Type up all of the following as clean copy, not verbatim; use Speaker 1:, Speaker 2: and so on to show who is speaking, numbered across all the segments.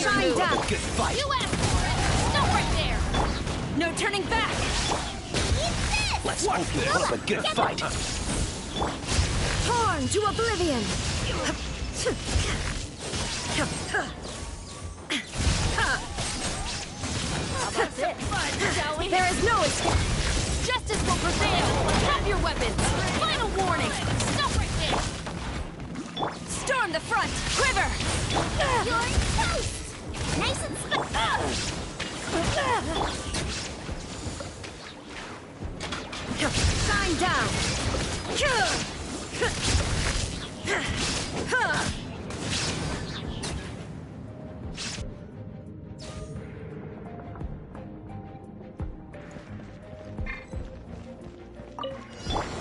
Speaker 1: Shine down.
Speaker 2: Good fight.
Speaker 1: You asked for it. Stop right there. No turning back.
Speaker 2: Let's hope you put up a good fight.
Speaker 1: Torn to oblivion. There is no escape. Justice will prevail. Have your weapons. Final warning. Stop right there. Storm the front. Quiver. You're toast. Nice and Shine down.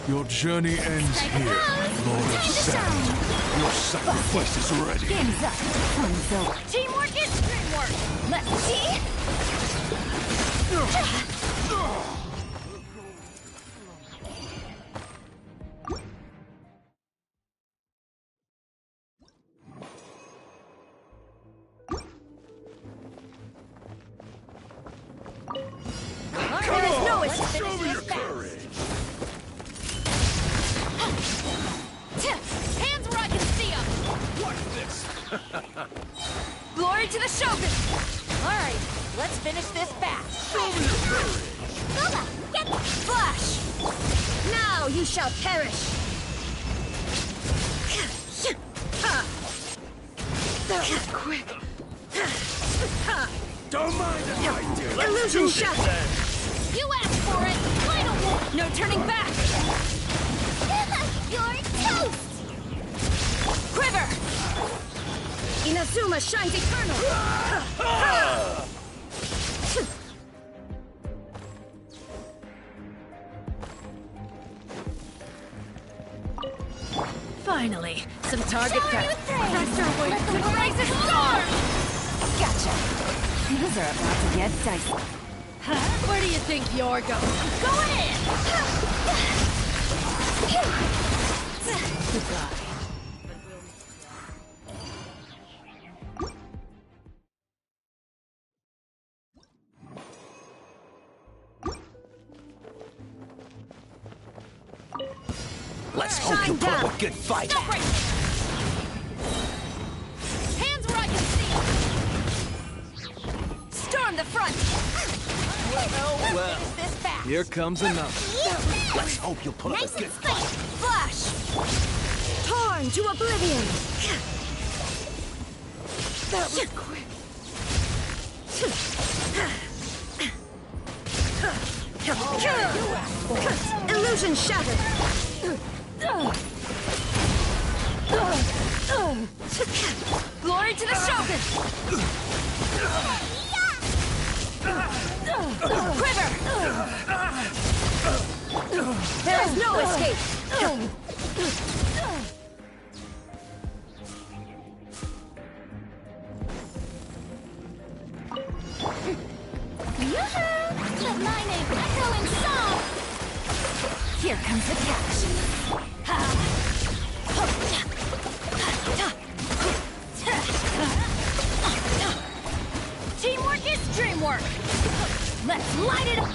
Speaker 3: Your journey ends here, Lord of Sand. Your sacrifice is ready.
Speaker 1: Game's up. Fun's over. Teamwork is dreamwork. Let's see. There is no escape.
Speaker 3: Show me your courage.
Speaker 1: Hands where I can see them.
Speaker 3: Watch this.
Speaker 1: Glory to the Shogun. All right, let's finish this fast.
Speaker 3: Show me your courage.
Speaker 1: Goga, get Flash. Now you shall perish. That was quick.
Speaker 3: Don't mind if I do.
Speaker 1: Illusion shattered. You asked for it. Final war. No turning back. You're toast. Quiver. Inazuma shines eternal. Finally, some target practice. Faster away. Rise a storm. Gotcha. These are about to get dicey. Where do you think you're going? Go in! Goodbye.
Speaker 2: Let's hope you put up a good fight.
Speaker 1: Stop right there. Hands where I can see them. Storm the front.
Speaker 2: Well,
Speaker 1: This fast.
Speaker 3: Here comes another.
Speaker 2: let's hope you put up a good fight.
Speaker 1: Flash. Torn to oblivion. That was quick. Illusion shattered. Glory to the Shogun. Quiver. There is no escape. Yoo-hoo! Let my name echo in song! Here comes the catch. Teamwork is dreamwork! Let's light it up!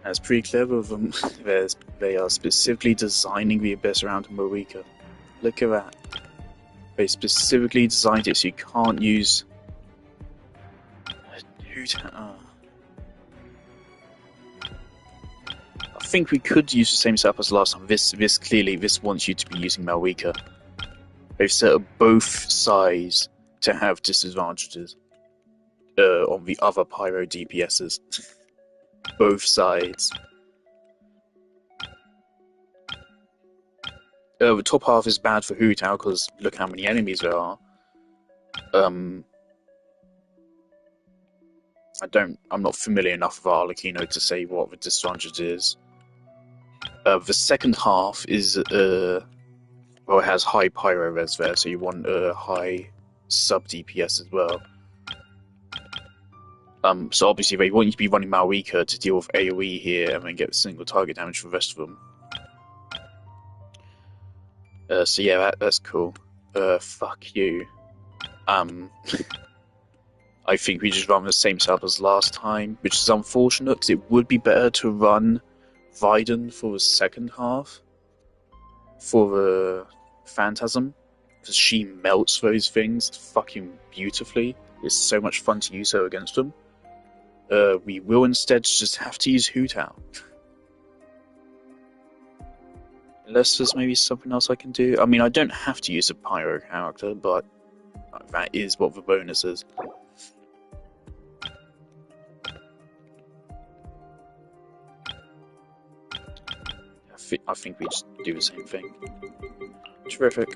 Speaker 4: That's pretty clever of them. They are specifically designing the abyss around Marika. Look at that. They specifically designed it so you can't use... I think we could use the same setup as last time. This clearly wants you to be using Malwika. They've set up both sides to have disadvantages on the other Pyro DPSs. Both sides. The top half is bad for Hu Tao because look how many enemies there are. I'm not familiar enough with Arlecchino to say what the disadvantage is. The second half is, well, it has high pyro res there, so you want a high sub DPS as well. So obviously they want you to be running Malwika to deal with AoE here and then get single target damage for the rest of them. So yeah, that's cool. Fuck you. I think we just run the same setup as last time, which is unfortunate because it would be better to run Vidon for the second half for the Phantasm, because she melts those things fucking beautifully. It's so much fun to use her against them. We will instead just have to use Hu Tao. Unless there's maybe something else I can do. I mean, I don't have to use a Pyro character, but that is what the bonus is. I think we just do the same thing. Terrific.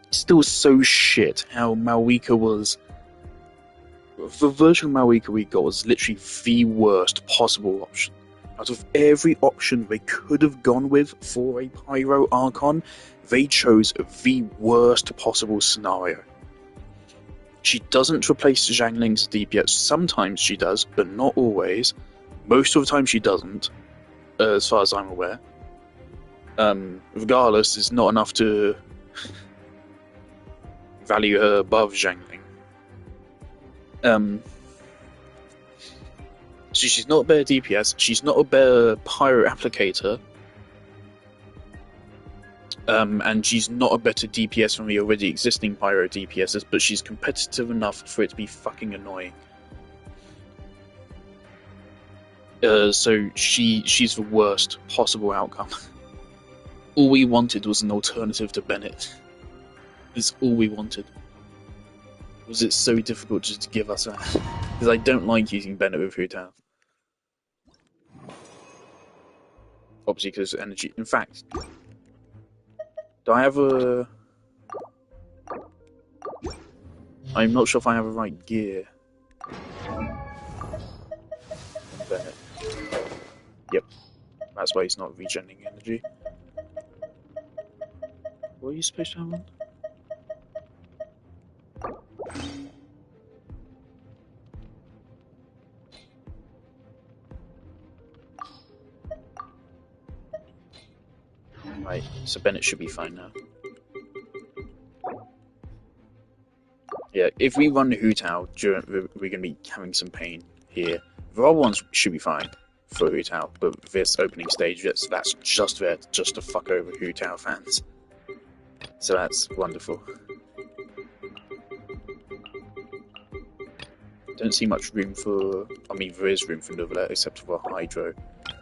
Speaker 4: Still so shit how Malwika was. The version of Malwika we got was literally the worst possible option. Out of every option they could have gone with for a Pyro Archon, they chose the worst possible scenario. She doesn't replace Zhang Ling's DPS. Sometimes she does, but not always. Most of the time she doesn't, as far as I'm aware. Regardless, it's not enough to value her above Zhang Ling. So she's not a better DPS, she's not a better Pyro Applicator, and she's not a better DPS from the already existing Pyro DPSs, but she's competitive enough for it to be fucking annoying. So she's the worst possible outcome. All we wanted was an alternative to Bennett. That's all we wanted. Was it so difficult just to give us that? Because I don't like using Bennett with Hu Tao. Obviously because of energy. In fact, do I have a... I'm not sure if I have the right gear. Bennett. Yep. That's why he's not regenerating energy. Were you supposed to have one? Right, so Bennett should be fine now. Yeah, if we run Hu Tao, we're going to be having some pain here. The other ones should be fine for Hu Tao, but this opening stage, that's just there just to fuck over Hu Tao fans. So that's wonderful. Don't see much room for... I mean, there is room for Neuvillette, except for Hydro.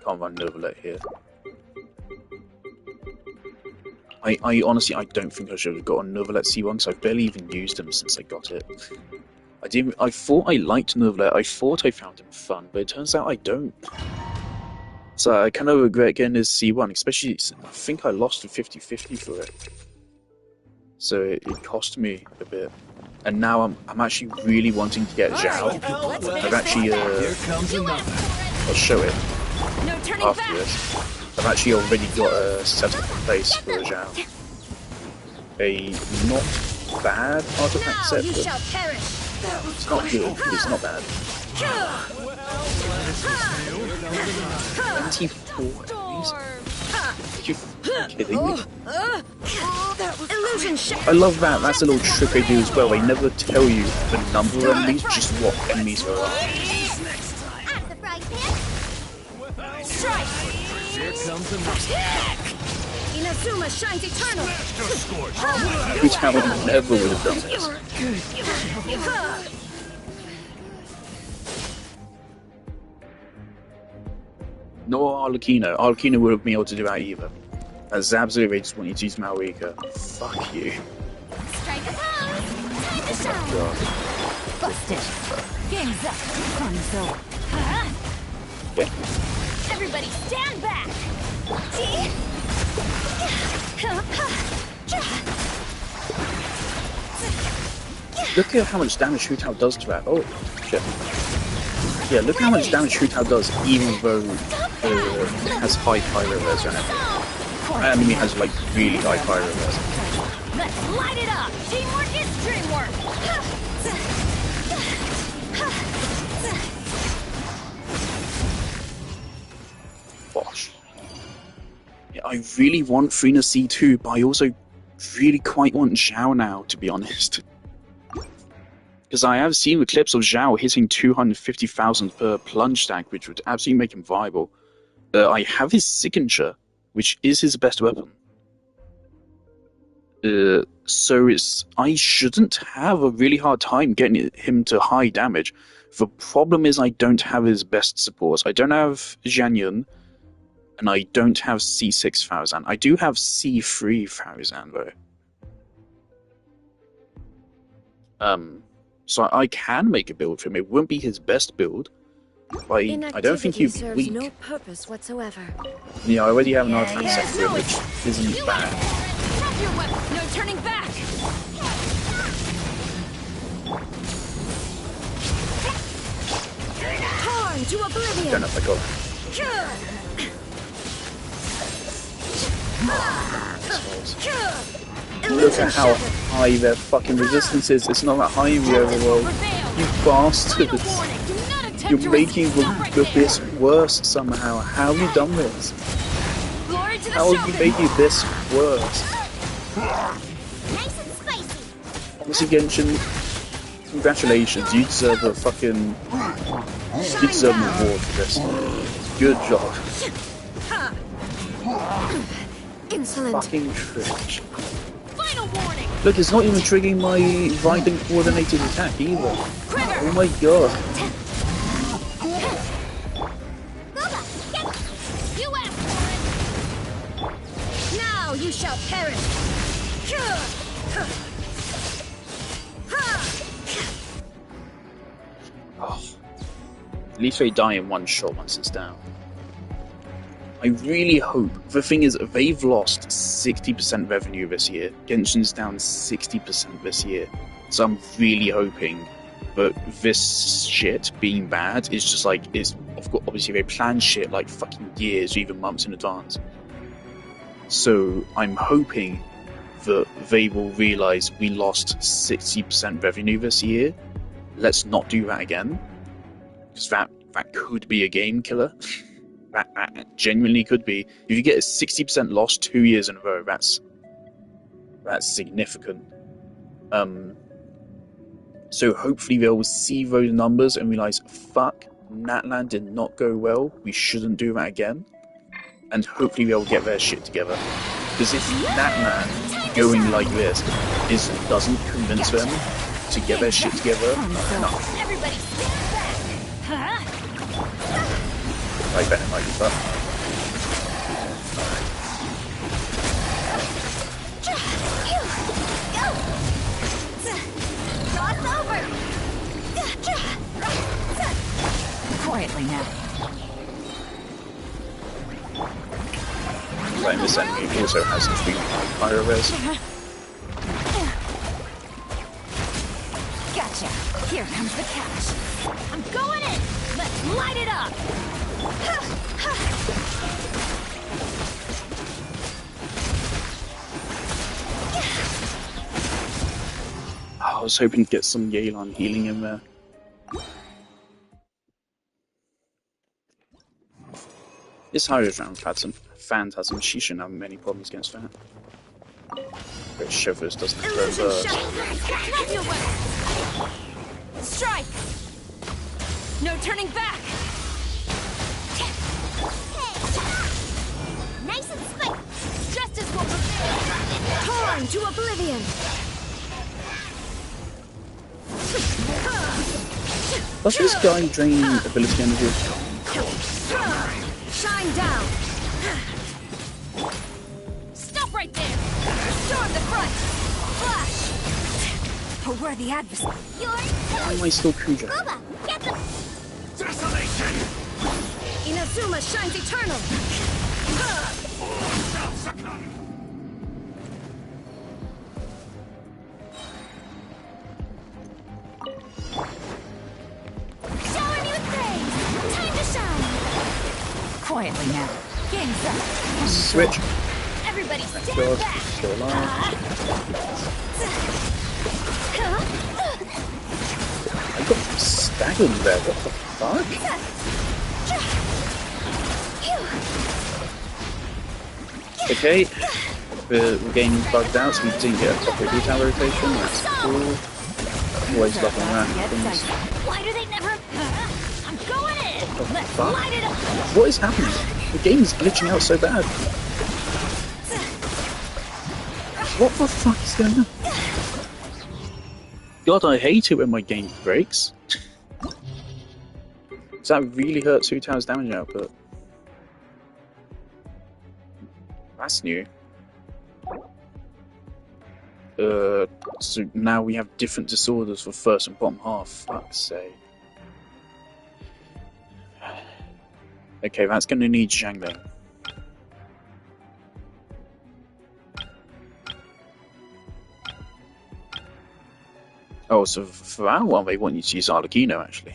Speaker 4: Can't run Neuvillette here. I honestly, I don't think I should have got a Neuvillette C1, because I've barely even used him since I got it. I thought I liked Neuvillette, I thought I found him fun, but it turns out I don't. So I kind of regret getting his C1, especially, I think I lost a 50-50 for it. So it cost me a bit. And now I'm actually really wanting to get Zhao. I've actually, I'll show it after this. I've actually already got a setup in place for Zhao. A not bad artifact set, but it's not good, but it's not bad. 24 enemies? Are you kidding me? I love that, that's a little trick they do as well, they never tell you the number of enemies, just what enemies there are.
Speaker 2: Here comes the Inazuma shines eternal.
Speaker 4: Hu Tao never would have done this. No Arlecchino. Arlecchino would have been able to do that either. Zabzu, they just want you to use Malwika. Fuck you.
Speaker 1: Strike a pose! to shine. Busted. Game's up. Fun's over.
Speaker 4: Okay.
Speaker 1: Everybody stand back.
Speaker 4: Look at how much damage Shootout does to that. Oh, shit. Yeah, look at how much damage Shootout does, even though it has high pyro res on it. That enemy has like really high pyro res.
Speaker 1: Let's light it up. Teamwork is dreamwork.
Speaker 4: Gosh. Yeah, I really want Frina C2, but I also really quite want Zhao now, to be honest. Because I have seen the clips of Zhao hitting 250,000 per plunge stack, which would absolutely make him viable. I have his signature, which is his best weapon. So I shouldn't have a really hard time getting him to high damage. The problem is I don't have his best supports. I don't have Zhang Yun, and I don't have C6000. I do have C3000 though. So I can make a build for him. It won't be his best build. I don't think he'd be weak.
Speaker 2: No purpose whatsoever.
Speaker 4: Yeah, I already have an artifact set for him, which isn't bad.
Speaker 1: Drop your weapon. No turning back.
Speaker 2: Torn to
Speaker 4: Don't
Speaker 2: oblivion.
Speaker 4: know if I got it. Look at how high their fucking resistance is. It's not that high in the overworld. You bastards. You're making the this worse somehow. How have you done this? How have you made this worse?
Speaker 1: Nice and spicy.
Speaker 4: Honestly, Genshin, congratulations. You deserve a fucking... You deserve an award for this. Good job.
Speaker 2: Insolent.
Speaker 4: Fucking trash.
Speaker 1: Final warning.
Speaker 4: Look, it's not even triggering my Violent Coordinated attack either. Oh my god.
Speaker 1: You asked for it.
Speaker 2: Now you shall perish.
Speaker 4: Oh. At least they die in one shot once it's down. I really hope. The thing is, they've lost 60% revenue this year. Genshin's down 60% this year. So I'm really hoping that this shit being bad is just like, it's obviously they plan shit like fucking years or even months in advance. So I'm hoping that they will realise we lost 60% revenue this year. Let's not do that again. Because that could be a game killer. That genuinely could be. If you get a 60% loss 2 years in a row, that's significant. So hopefully they'll see those numbers and realise, fuck, Natlan did not go well, we shouldn't do that again. And hopefully they'll get their shit together. Because if Natlan going like this doesn't convince them to get their shit together, no.
Speaker 1: Everybody stand back.
Speaker 4: I bet it might be fun.
Speaker 1: Quietly now.
Speaker 4: Like this enemy also has extremely high pyro res.
Speaker 1: Gotcha. Here comes the catch. I'm going in. Let's light it up.
Speaker 4: I was hoping to get some Yelan healing in there. This Hydrodragon Phantasm, she shouldn't have many problems against that. But Shivers doesn't have reverse.
Speaker 1: Drop your weapon. Strike. No turning back. Nice and spicy. Justice will prevail.
Speaker 2: Torn to oblivion.
Speaker 4: Does this guy drain ability energy?
Speaker 2: Shine down.
Speaker 1: Stop right there. Storm the front. Flash.
Speaker 2: A worthy adversary.
Speaker 1: You're
Speaker 4: Why am I still Kuja?
Speaker 1: Booba, get the
Speaker 3: Desolation!
Speaker 2: Inazuma shines eternal.
Speaker 3: Shall succumb!
Speaker 1: shower me with praise. Time to shine.
Speaker 2: Quietly now. Game's up.
Speaker 4: Switch.
Speaker 1: Everybody stand
Speaker 4: God.
Speaker 1: back.
Speaker 4: Still alive. I got staggered there. What the fuck? Okay. We're getting bugged out, so we didn't get a proper detail rotation. That's cool. Always love when that happens.
Speaker 1: Why do they never? I'm going in. Let's
Speaker 4: fuck?
Speaker 1: light it up.
Speaker 4: What is happening? The game is glitching out so bad. What the fuck is going on? God, I hate it when my game breaks. Does that really hurt 2 times damage output? That's new. So now we have different disorders for first and bottom half. Fuck's sake. Okay, that's going to need Zhangling. Oh, so for that one, they want you to use Arlecchino, actually.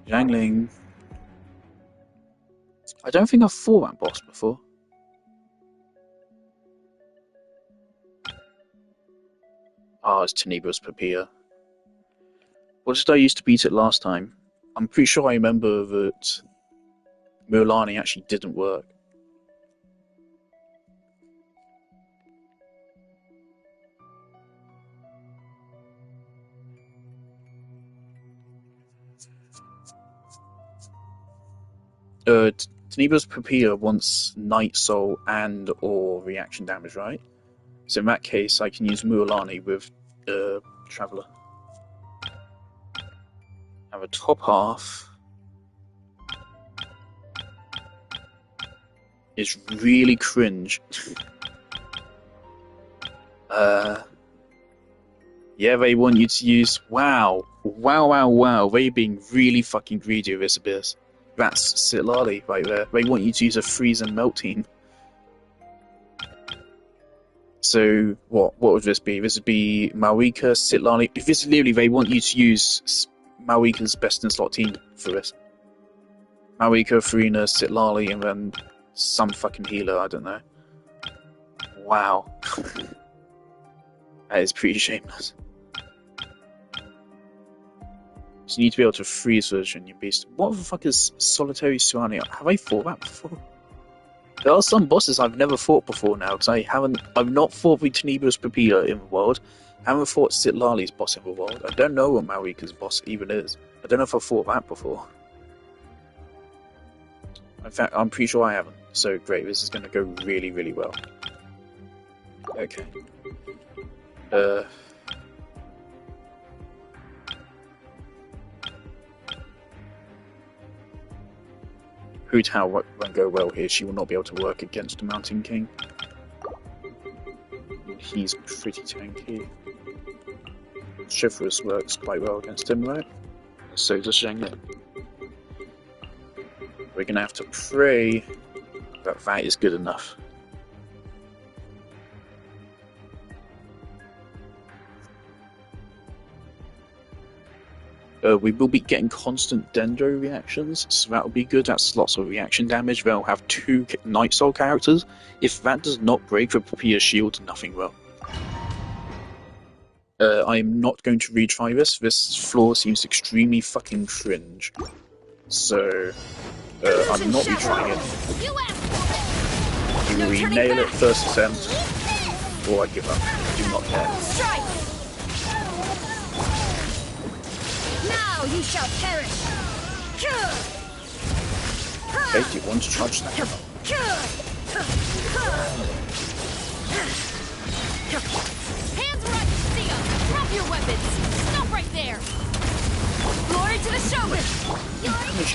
Speaker 4: Zhangling. I don't think I've fought that boss before. Ah, it's Tenebra's Papilla. What did I use to beat it last time? I'm pretty sure I remember that Mualani actually didn't work. Tenebra's Papilla wants Night Soul and or reaction damage, right? So in that case, I can use Mualani with Traveller. Now the top half is really cringe. Yeah, they want you to use wow, they're being really fucking greedy with this abyss. That's Citlali right there. They want you to use a freeze and melt team. So what would this be? This would be Maoika, Citlali. If this is literally, they want you to use Maoika's best in slot team for this. Maoika, Furina, Citlali, and then some fucking healer, I don't know. Wow. That is pretty shameless. So you need to be able to freeze version your beast. What the fuck is Solitary Suania? Have I fought that before? There are some bosses I've never fought before now, because I've not fought with Tenebra's Papilla in the world. I haven't fought Citlali's boss in the world. I don't know what Maoika's boss even is. I don't know if I've fought that before. In fact, I'm pretty sure I haven't. So great, this is going to go really, really well. Okay. Hu Tao won't go well here. She will not be able to work against the Mountain King. He's pretty tanky. Chivalrous works quite well against him, right? So does Zhangling. We're gonna have to pray that that is good enough. We will be getting constant Dendro reactions, so that will be good. That's lots of reaction damage. They'll have 2 Night Soul characters. If that does not break the Papilla shield, nothing will. I'm not going to retry this. This floor seems extremely fucking cringe. So, I'm not retrying it. Either we nail it first attempt, or I give up. I do not care.
Speaker 2: Strike! Now you shall perish!
Speaker 4: Okay, do you want to charge that?
Speaker 1: Hands where I can see them. Drop your weapons. Stop right there. Glory to the Shogun. You're nice and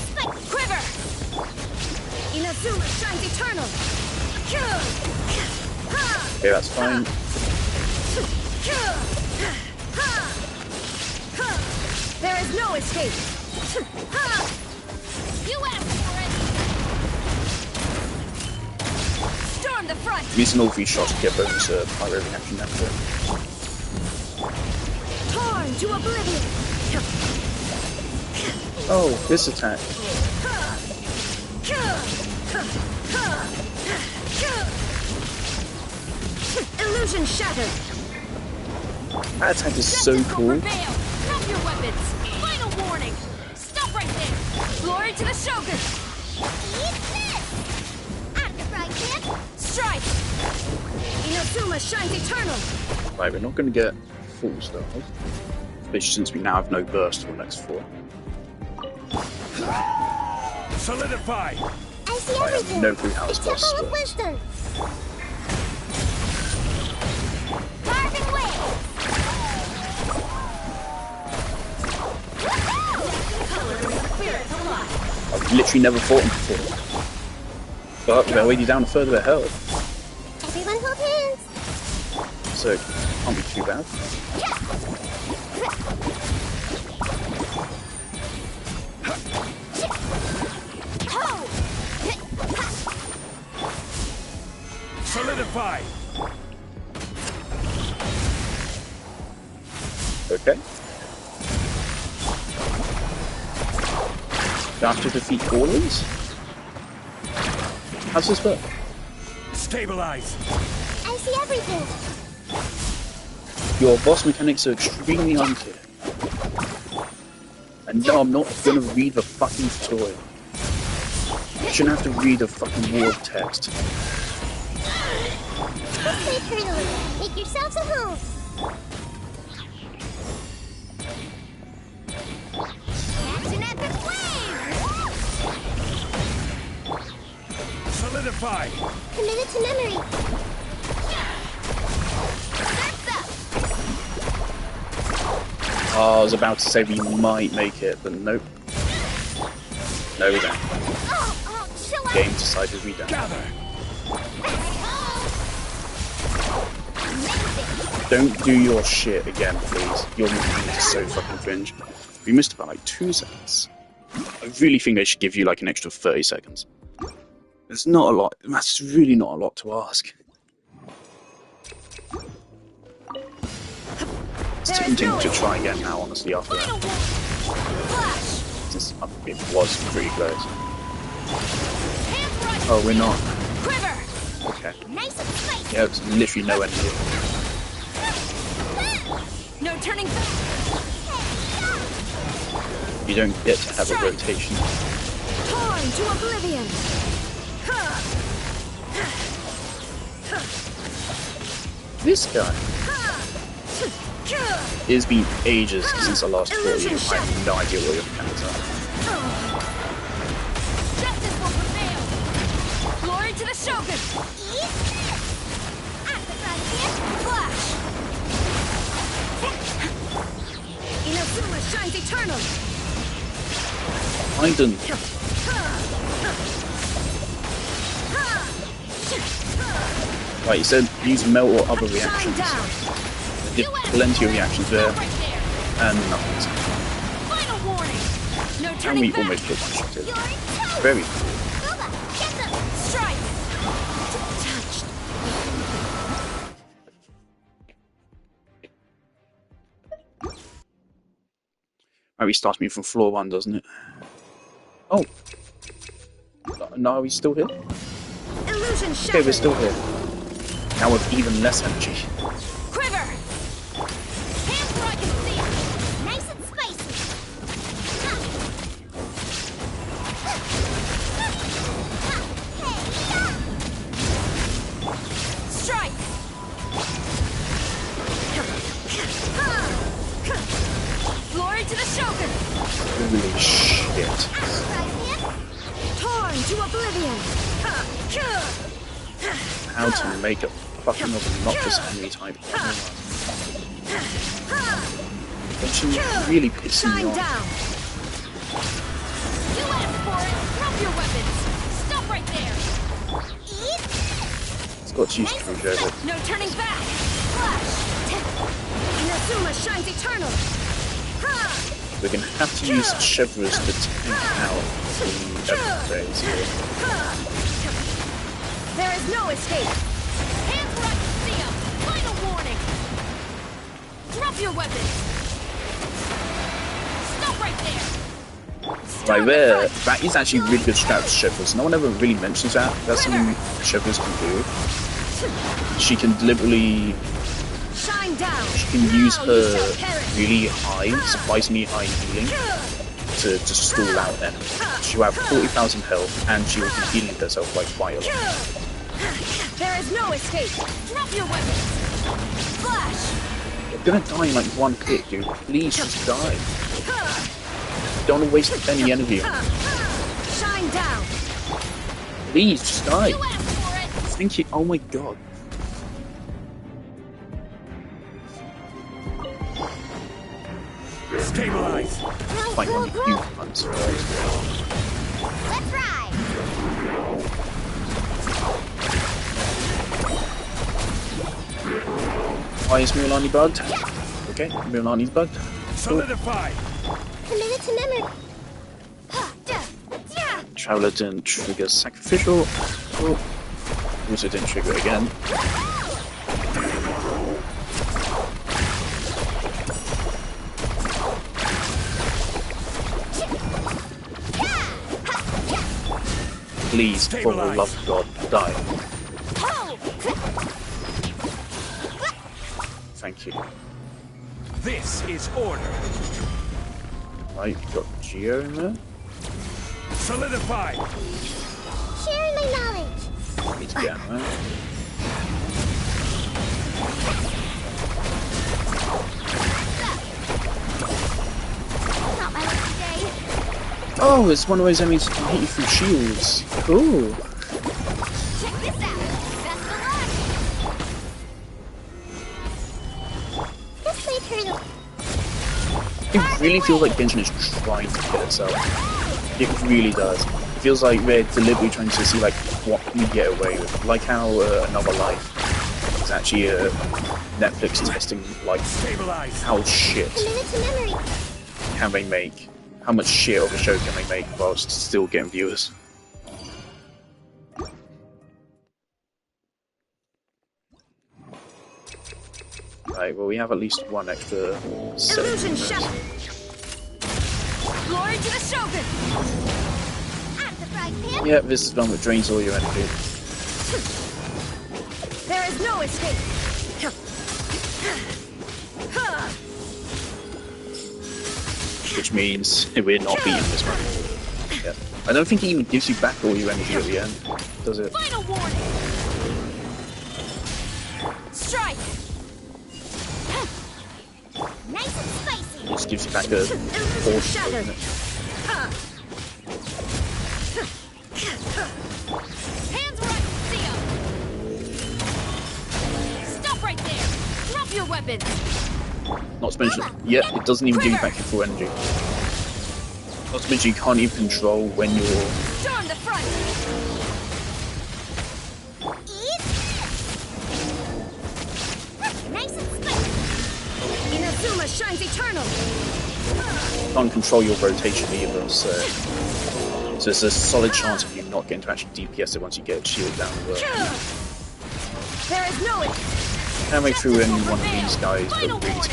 Speaker 1: spiky.
Speaker 2: Quiver! Inazuma shines eternal!
Speaker 4: Okay, that's fine.
Speaker 2: There is no escape.
Speaker 1: You asked for it! Storm the front!
Speaker 4: Using all 3 shots to get bonus pyro reaction after.
Speaker 2: Torn to oblivion.
Speaker 4: Oh, this attack.
Speaker 2: Illusion shattered.
Speaker 4: That attack is so
Speaker 1: Justice will
Speaker 4: cool.
Speaker 1: prevail! Drop your weapons! Final warning! Stop right there! Glory to the Shogun!
Speaker 2: Eat this!
Speaker 1: Strike!
Speaker 2: Inazuma shines eternal.
Speaker 4: Right, we're not going to get full stars, especially since we now have no burst for the next 4.
Speaker 3: Solidify!
Speaker 2: I see
Speaker 4: I have no clue how this boss
Speaker 2: Temple of
Speaker 4: works.
Speaker 2: Wisdom.
Speaker 1: Carving way!
Speaker 4: I've literally never fought him before. But they're already down a third of their health,
Speaker 2: Everyone hold hands.
Speaker 4: so it can't be too bad.
Speaker 3: Solidify!
Speaker 4: Okay. Do I have to defeat all these? How's this work?
Speaker 3: Stabilize!
Speaker 2: I see everything.
Speaker 4: Your boss mechanics are extremely unclear. And no, I'm not gonna read the fucking tutorial. You shouldn't have to read a fucking wall of text.
Speaker 2: Okay, Turtle. Make yourselves at home. That's an epic wave!
Speaker 3: Solidify!
Speaker 2: Committed to memory.
Speaker 4: Oh, I was about to say we might make it, but nope. No, we don't.
Speaker 2: Oh, chill out.
Speaker 4: Game decided we don't.
Speaker 3: Gather!
Speaker 4: Don't do your shit again, please. Your movement is so fucking cringe. We missed about like 2 seconds. I really think they should give you like an extra 30 seconds. It's not a lot. That's really not a lot to ask. It's tempting to try again now, honestly, after that.
Speaker 1: Final warning! Flash!
Speaker 4: Since it was pretty close.
Speaker 1: Hands right!
Speaker 4: Oh, we're not.
Speaker 1: Quiver!
Speaker 4: Okay.
Speaker 1: Nice and spicy!
Speaker 4: Yeah, it's literally no end here.
Speaker 1: No turning back!
Speaker 4: You don't get to have a rotation.
Speaker 2: Torn to oblivion.
Speaker 4: This guy. It has been ages since I last fought you. I have no idea what your mechanics are.
Speaker 1: Justice will prevail! Glory to the Shogun! Flash!
Speaker 2: Inazuma shines eternal.
Speaker 4: Raiden. Right, you said use melt or other reactions.
Speaker 2: Shine
Speaker 4: I
Speaker 2: down.
Speaker 4: did plenty of reactions there,
Speaker 1: Right there!
Speaker 4: and nothing.
Speaker 1: Final warning! No
Speaker 4: And
Speaker 1: turning
Speaker 4: we
Speaker 1: back!
Speaker 4: almost put one shot in. Very cool.
Speaker 1: Strike!
Speaker 2: Touched.
Speaker 4: Right, restarts me from floor 1, doesn't it? Oh. No, are we still here?
Speaker 2: Illusion
Speaker 4: Okay,
Speaker 2: shattered.
Speaker 4: we're still here. Now with even less energy.
Speaker 1: Quiver! Hands where I can see!
Speaker 2: Nice and spicy.
Speaker 1: Strike! Glory to the Shogun!
Speaker 4: Holy shit.
Speaker 2: Torn to oblivion.
Speaker 4: How to make a fucking obnoxious enemy type. Which is really pissing me
Speaker 2: Shine
Speaker 4: off.
Speaker 2: down.
Speaker 1: You asked for it! Drop your weapons! Stop right there!
Speaker 4: It's got to use Screwdriver.
Speaker 1: No turning back! Flash!
Speaker 2: Inazuma shines eternal.
Speaker 4: We're gonna have to use Chevrolet to tank out the phase here.
Speaker 2: There is no escape.
Speaker 1: Hands where I can see 'em. Final warning. Drop your weapons. Stop right there.
Speaker 4: Right there, that is actually really good strat to Chevrolet. No one ever really mentions that. That's something Chevrolet can do. She can deliberately,
Speaker 2: Shine down.
Speaker 4: she can use
Speaker 2: Now you
Speaker 4: her
Speaker 2: shall perish.
Speaker 4: really high, surprisingly high healing to just stall out enemies. She'll have 40,000 health and she will be healing herself like quite a lot.
Speaker 2: There is no escape.
Speaker 1: Drop your weapons. Flash.
Speaker 4: You're gonna die in like one click, dude. Please just die. Don't want to waste any energy on it.
Speaker 2: Shine down.
Speaker 4: Please just die.
Speaker 1: You asked for it.
Speaker 4: Thank you. Oh my god.
Speaker 3: Stabilize.
Speaker 4: Fight one of you cunts, right?
Speaker 1: Let's ride.
Speaker 4: Why is Milani bugged? Okay, Milani's bugged.
Speaker 3: Solidify.
Speaker 1: Committed to memory.
Speaker 4: Traveler didn't trigger sacrificial. Oh. Also didn't trigger it again. Please, for the love of God, die. Thank you.
Speaker 3: This is order.
Speaker 4: Right, got Geo in there.
Speaker 3: Solidify.
Speaker 1: Sharing my knowledge.
Speaker 4: Need to get him there.
Speaker 1: Not my lucky day.
Speaker 4: Oh, it's one of those enemies that can hit you through shields. Cool.
Speaker 1: Check this out. Best of luck. This way, turtle.
Speaker 4: It really feels like Genshin is trying to kill itself. It really does. It feels like they're deliberately trying to see like what can we get away with. Like how Another Life is actually Netflix testing like
Speaker 3: Stabilize.
Speaker 4: how shit
Speaker 1: Committed to memory.
Speaker 4: can they make, how much shit of a show can they make whilst still getting viewers. Right, well we have at least one extra set.
Speaker 2: Illusion shot.
Speaker 1: Glory to the Shogun. I'm the frying pan.
Speaker 4: Yeah, this is one that drains all your energy.
Speaker 2: There is no escape.
Speaker 4: Which means we're not beating this one. Yeah. I don't think it even gives you back all your energy at the end, does it?
Speaker 1: Final warning. Strike. Nice and spicy.
Speaker 4: It just gives you back a
Speaker 2: Illusion
Speaker 4: portion,
Speaker 2: shattered.
Speaker 4: doesn't it?
Speaker 1: Hands where I can see 'em. Stop right there. Drop your weapons.
Speaker 4: Not to mention, yeah, it doesn't even give you back your full energy. Not to mention you can't even control when you're...
Speaker 1: Storm the front. Nice and spicy.
Speaker 2: Inazuma shines eternal.
Speaker 4: can't control your rotation either, so there's a solid chance of you not getting to actually DPS it once you get a shield down the road.
Speaker 2: There is no
Speaker 4: Can't make through any one of these guys, but
Speaker 1: Final
Speaker 4: really
Speaker 1: warning.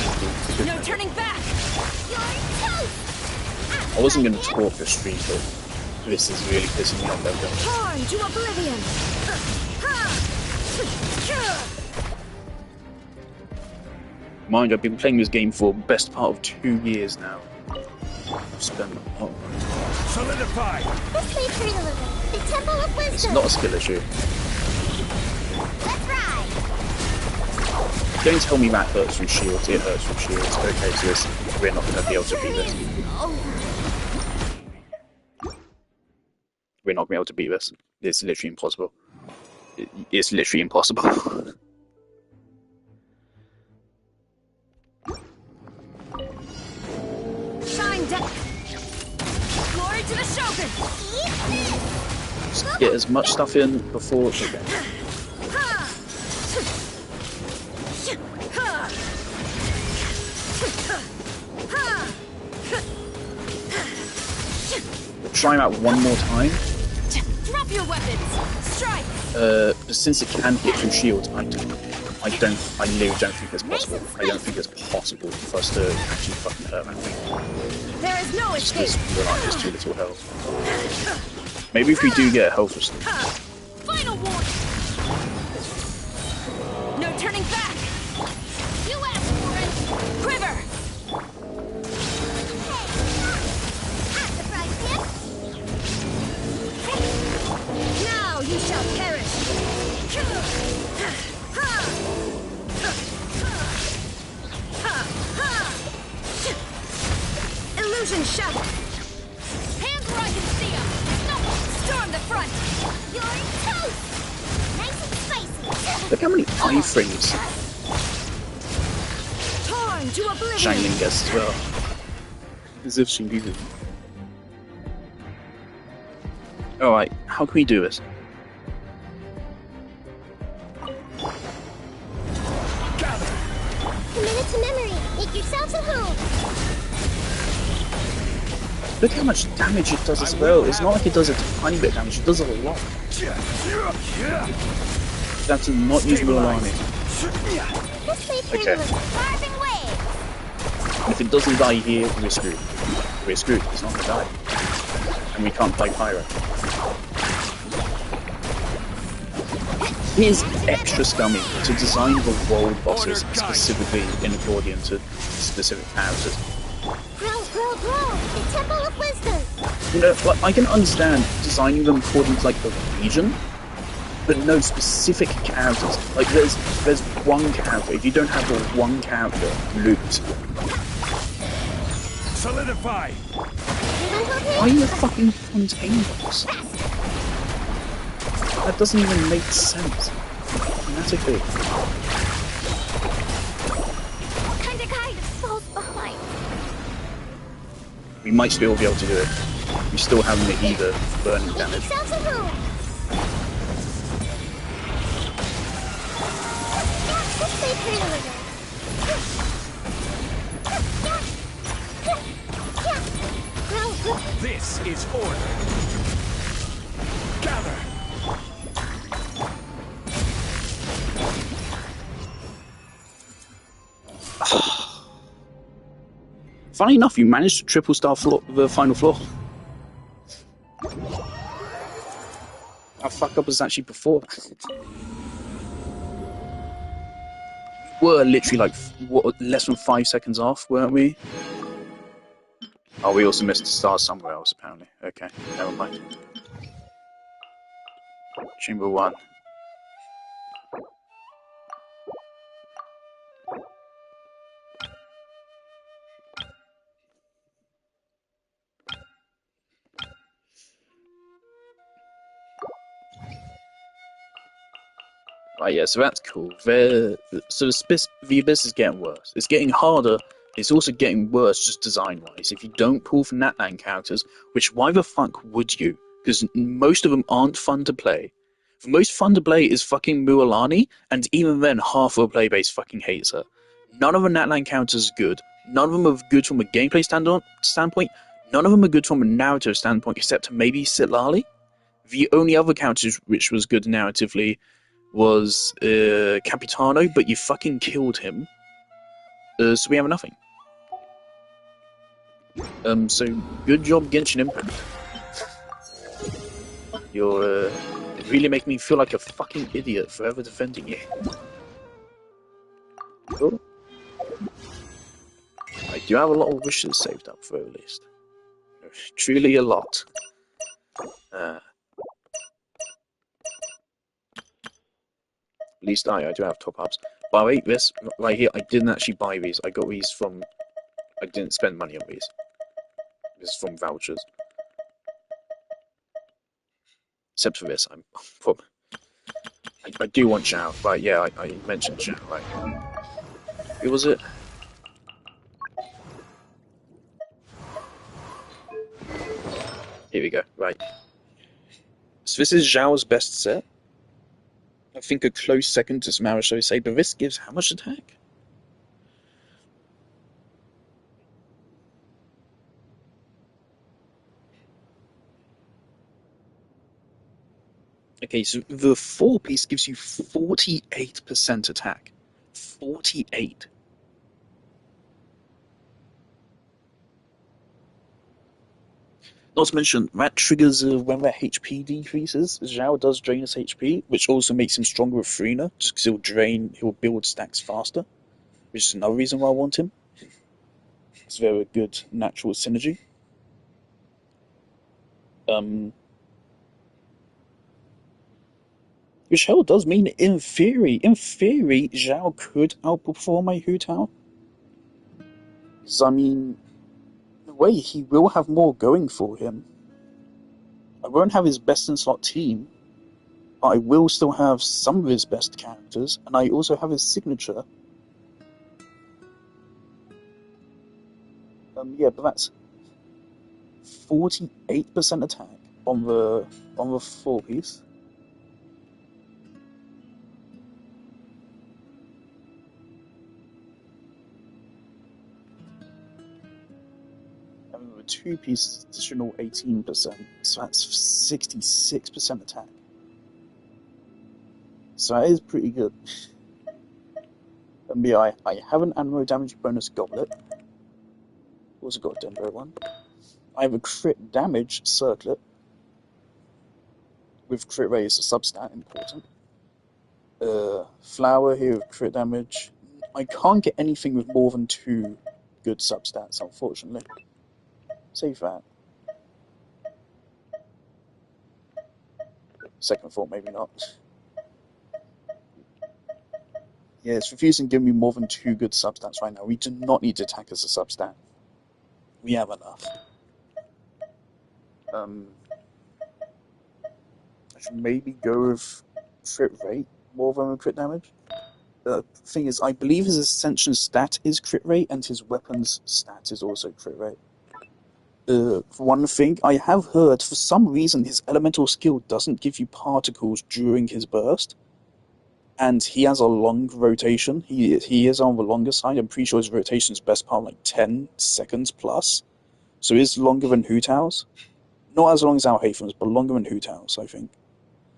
Speaker 4: good.
Speaker 1: No turning back. You're toast.
Speaker 4: I wasn't going to talk this stream, but this is really pissing me off.
Speaker 2: torn to oblivion.
Speaker 4: Mind you, I've been playing this game for the best part of 2 years now. I've spent a lot of time.
Speaker 3: Solidify!
Speaker 1: This way, Freedom. The Temple of Wisdom.
Speaker 4: It's not a skill issue.
Speaker 1: Let's ride.
Speaker 4: Don't tell me that hurts from shields. It hurts from shields. Okay, so listen, we're not going to be able to beat this. We're not going to be able to beat this. It's literally impossible. It's literally impossible.
Speaker 2: Shine down.
Speaker 1: Glory to the Shogun.
Speaker 4: Just get as much stuff in before the game. try him out one more time.
Speaker 1: Drop your weapons. Strike.
Speaker 4: But since it can hit through shields, I literally don't think it's possible. I don't think it's possible for us to actually fucking hurt that thing.
Speaker 2: There is no
Speaker 4: It's
Speaker 2: escape.
Speaker 4: just we're like, just too little health. Maybe if we do get a health restore.
Speaker 1: Final warning. No turning back. You asked for it. Quiver.
Speaker 2: Now you shall perish. Illusion shattered.
Speaker 1: Hands where I can see them. Storm the front. You're toast. Nice and spicy.
Speaker 4: Look how many iframes
Speaker 2: Torn to oblivion.
Speaker 4: Xiangling gets as well. As if she needed. Alright, how can we do this?
Speaker 1: Commit to memory. Make yourselves at home.
Speaker 4: Look how much damage it does as well. It's not like it does a tiny bit of damage, it does a lot. That's not use Mualani.
Speaker 1: This way through
Speaker 4: Okay.
Speaker 1: was carving way.
Speaker 4: And if it doesn't die here, we're screwed. We're screwed, it's not gonna die. And we can't play Pyro. It is extra scummy to design the world bosses specifically in accordance to specific characters.
Speaker 1: Grow, grow, grow. The Temple of Wisdom.
Speaker 4: You know, like, I can understand designing them according to like the region, but no specific characters. Like there's one character. If you don't have the one character, you lose.
Speaker 3: Solidify!
Speaker 4: Why are you a fucking Fontaine boss? That doesn't even make sense. Mathematically.
Speaker 1: What kind of guide falls behind?
Speaker 4: We might still be able to do it. We still have the either burning
Speaker 1: Make
Speaker 4: damage.
Speaker 1: yourselves at home. This way through the river. Grow,
Speaker 3: This is order. Gather!
Speaker 4: Funny enough, you managed to triple star the final floor. Our fuck up was actually before that. We were literally like what, less than 5 seconds off, weren't we? Oh, we also missed a star somewhere else apparently. Okay, never mind. Chamber 1. Right, yeah, so that's cool. So the abyss is getting worse. It's getting harder. It's also getting worse just design-wise. If you don't pull from Natlan characters, which why the fuck would you? Because most of them aren't fun to play. The most fun to play is fucking Mualani, and even then, half of the playbase fucking hates her. None of the Natlan characters are good. None of them are good from a gameplay standpoint. None of them are good from a narrative standpoint, except maybe Sitlali. The only other character which was good narratively was Capitano, but you fucking killed him. So we have nothing. So good job, Genshin Impact. You're really making me feel like a fucking idiot forever defending you. Cool. I do have a lot of wishes saved up for at least. Truly a lot. At least I do have top ups. By the way, this right here, I didn't actually buy these. I got these from. I didn't spend money on these. This is from vouchers. Except for this, I do want Zhao. Right, yeah, I mentioned Zhao. Right. Who was it? Here we go. Right. So this is Zhao's best set. I think a close second to Smarisho say, but this gives how much attack? Okay, so the 4-piece gives you 48% attack. 48. Not to mention, that triggers when their HP decreases. Zhao does drain his HP, which also makes him stronger with Frina, just because he'll build stacks faster, which is another reason why I want him. It's very good natural synergy. Which hell does mean, in theory, Zhao could outperform my Hu Tao. So, I mean, in a way, he will have more going for him. I won't have his best in slot team, but I will still have some of his best characters, and I also have his signature. Yeah, but that's 48% attack on the 4-piece. And the 2-piece additional 18%, so that's 66% attack. So that is pretty good. And yeah, I have an ammo damage bonus goblet. Also got a Denbo one. I have a crit damage circlet. With crit rate as a substat, important. Flower here with crit damage. I can't get anything with more than 2 good substats, unfortunately. Save that. Second thought, maybe not. Yeah, it's refusing to give me more than 2 good substats right now. We do not need to attack as a substat. We have enough. I should maybe go with crit rate more than crit damage. The thing is, I believe his ascension stat is crit rate, and his weapons stat is also crit rate. For one thing, I have heard for some reason his elemental skill doesn't give you particles during his burst, and he has a long rotation. He is on the longer side. I'm pretty sure his rotation is best part like 10 seconds plus, so it's longer than Hu Tao's. Not as long as Al Haytham's, but longer than Hu Tao's, I think.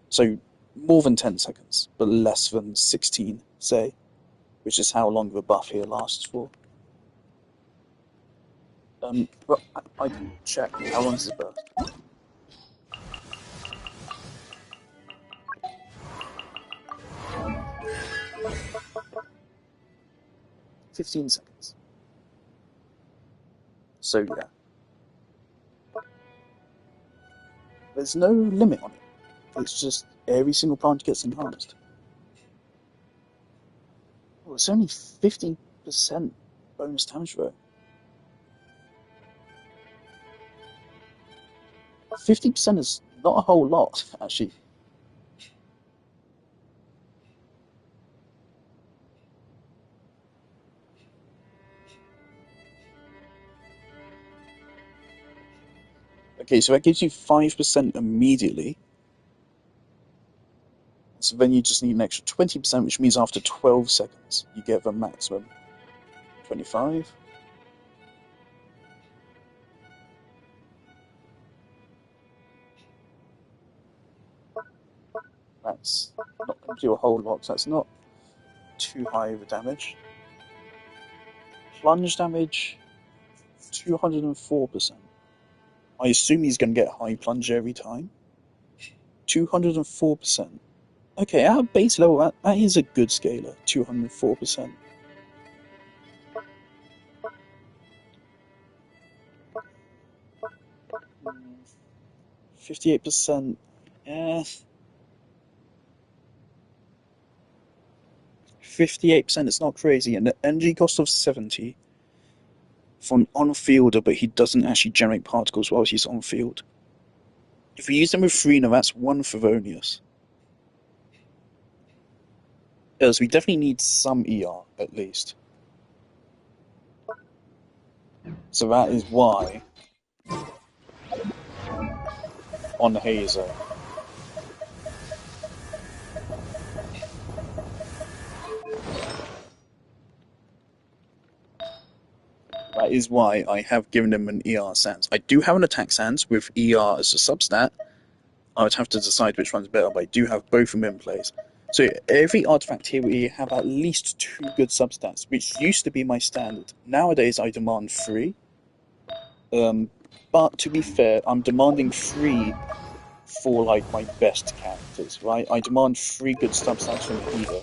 Speaker 4: So more than 10 seconds, but less than 16, say, which is how long the buff here lasts for. But I can check how long is his burst. 15 seconds. So yeah. There's no limit on it. It's just every single plant gets enhanced. Oh, it's only 50% bonus damage though. 50% is not a whole lot, actually. Okay, so that gives you 5% immediately. So then you just need an extra 20%, which means after 12 seconds, you get the maximum. 25. That's not going to do a whole lot, so that's not too high of a damage. Plunge damage, 204%. I assume he's going to get high plunge every time. 204%. Okay, at base level, that is a good scaler, 204%. Mm, 58%. 58%, it's not crazy. And the energy cost of 70 for an on-fielder, but he doesn't actually generate particles while he's on-field. If we use them with Frina, that's 1 Favonius. Yeah, so we definitely need some ER, at least. So that is why on Hazer. That is why I have given him an ER Sans. I do have an attack Sans with ER as a substat, I would have to decide which one's better, but I do have both of them in place. So every artifact here we have at least 2 good substats, which used to be my standard. Nowadays I demand 3. But to be fair, I'm demanding 3 for like my best characters, right? I demand 3 good substats from Healer,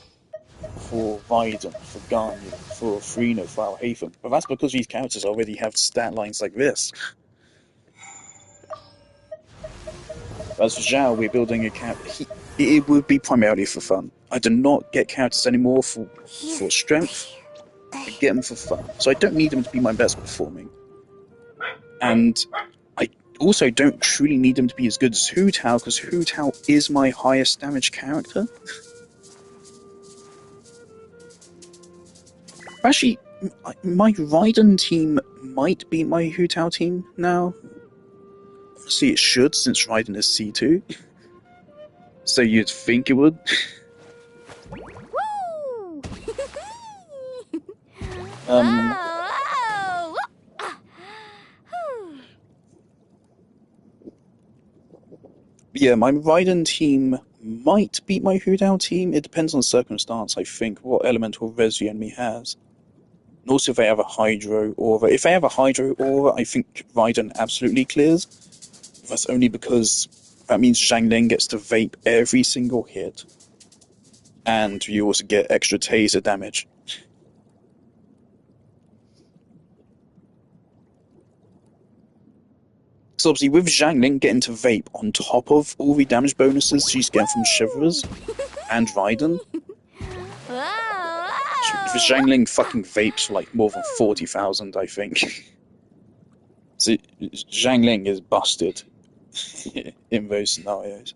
Speaker 4: for Raiden, for Garnier, for Frino, for Alhaitham. But that's because these characters already have stat lines like this. As for Zhao, we're building a character. It would be primarily for fun. I do not get characters anymore for strength. I get them for fun. So I don't need them to be my best performing. And I also don't truly need them to be as good as Hu Tao, because Hu Tao is my highest damage character. Actually, my Raiden team might be my Hu Tao team now. See, it should, since Raiden is C2. So you'd think it would.
Speaker 1: Woo!
Speaker 4: um,
Speaker 1: Oh,
Speaker 4: yeah, my Raiden team might beat my Hu Tao team. It depends on the circumstance, I think, what elemental res the enemy has. And also if they have a Hydro Aura. If they have a Hydro Aura, I think Raiden absolutely clears. That's only because that means Zhang Ling gets to vape every single hit. And you also get extra taser damage. So obviously with Zhang Ling getting to vape on top of all the damage bonuses she's getting from Shivers and Raiden, the Zhang Ling fucking vapes for like more than 40,000, I think. So Zhang Ling is busted in those scenarios.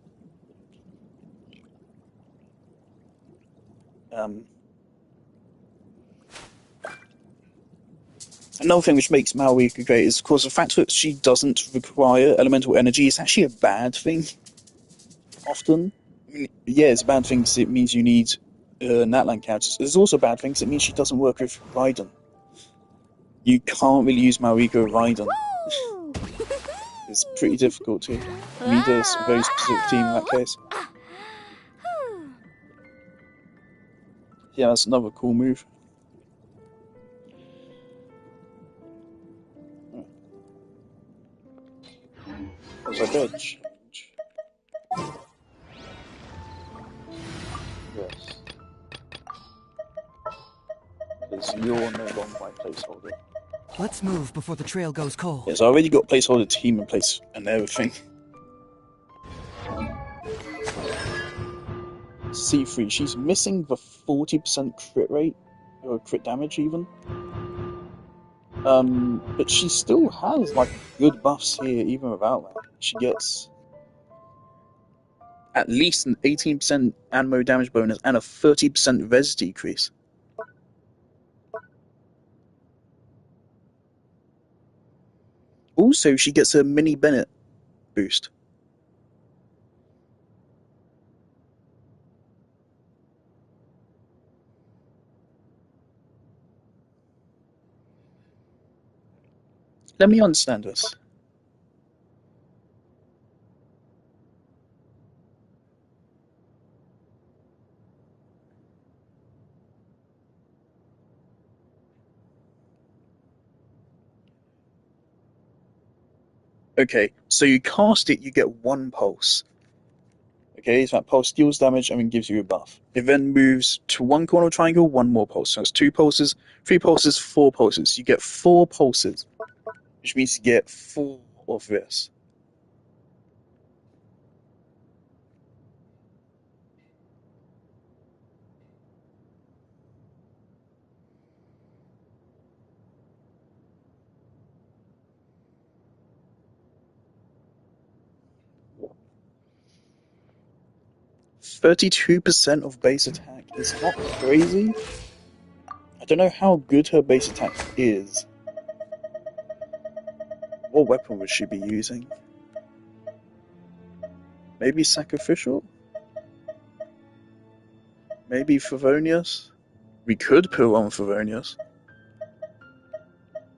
Speaker 4: Another thing which makes Malwika great is, of course, the fact that she doesn't require elemental energy is actually a bad thing. Often. I mean, yeah, it's a bad thing because it means you need Natlan characters. It's also a bad thing because it means she doesn't work with Raiden. You can't really use Malwika with Raiden. It's pretty difficult to. You need a very specific team in that case. Yeah, that's another cool move. As I did change. Yes. Because you're no longer my placeholder.
Speaker 5: Let's move before the trail goes cold.
Speaker 4: Yes, I already got placeholder team in place and everything. C3, she's missing the 40% crit rate, or crit damage even. But she still has like good buffs here even without that. She gets at least an 18% ammo damage bonus and a 30% res decrease. Also, she gets a mini Bennett boost. Let me understand this. Okay, so you cast it, you get 1 pulse. Okay, so that pulse deals damage and then gives you a buff. It then moves to 1 corner triangle, 1 more pulse. So it's 2 pulses, 3 pulses, 4 pulses. You get 4 pulses, which means you get 4 of this. %32% of base attack is not crazy. I don't know how good her base attack is. What weapon would she be using? Maybe Sacrificial? Maybe Favonius? We could put on Favonius.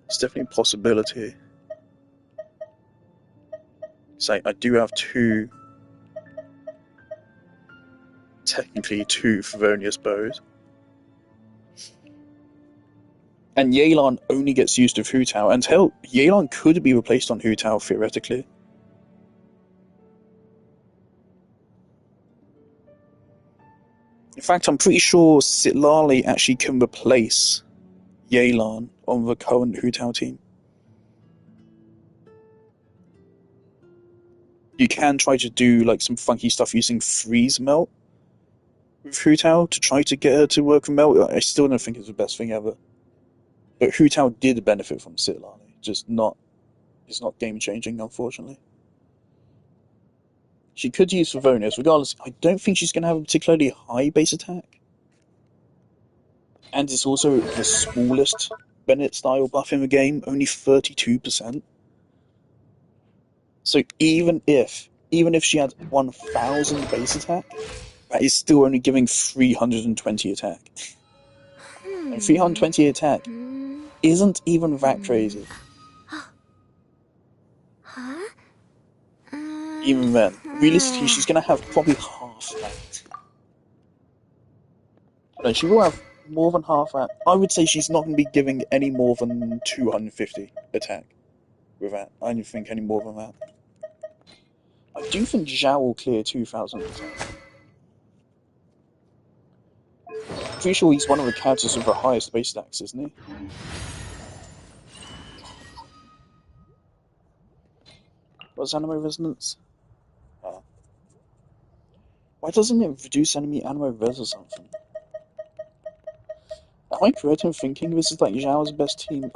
Speaker 4: It's definitely a possibility. So I do have 2 technically 2 Favonius bows. And Yelan only gets used with Hu Tao, and hell, Yelan could be replaced on Hu Tao theoretically. In fact, I'm pretty sure Sitlali actually can replace Yelan on the current Hu Tao team. You can try to do like some funky stuff using Freeze Melt with Hu Tao to try to get her to work with Melt. I still don't think it's the best thing ever. But Hu Tao did benefit from Sitlali, just not. It's not game changing, unfortunately. She could use Favonius, regardless. I don't think she's going to have a particularly high base attack. And it's also the smallest Bennett style buff in the game, only 32%. So even if she had 1000 base attack, that is still only giving 320 attack. And 320 attack isn't even that crazy. Even then, realistically, she's going to have probably half that. No, she will have more than half that. I would say she's not going to be giving any more than 250 attack with that. I don't think any more than that. I do think Zhao will clear 2000 attack. Pretty sure he's one of the characters with the highest base stacks, isn't he? What's Animo Resonance? Why doesn't it reduce enemy Animo Res or something? Am I correct in thinking this is like Zhao's best team?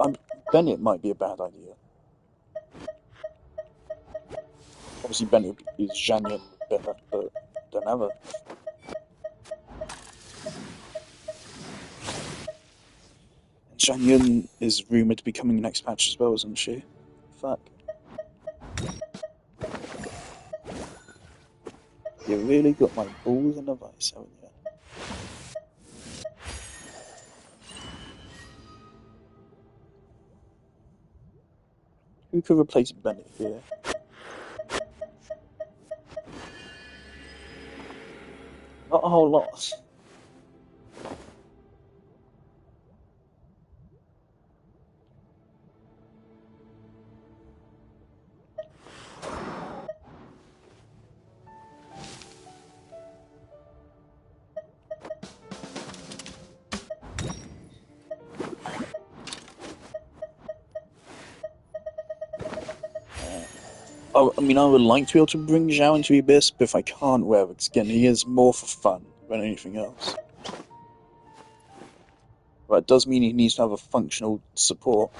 Speaker 4: Bennett might be a bad idea. Obviously Bennett is Zhang Yun better, but don't have her. And Zhang Yun is rumoured to be coming next patch as well, isn't she? Fuck. You really got my balls in a vice, haven't you? Who could replace Bennett here? Not a whole lot. I mean, I would like to be able to bring Zhao into Abyss, but if I can't, well, it's again, he is more for fun than anything else. But it does mean he needs to have a functional support.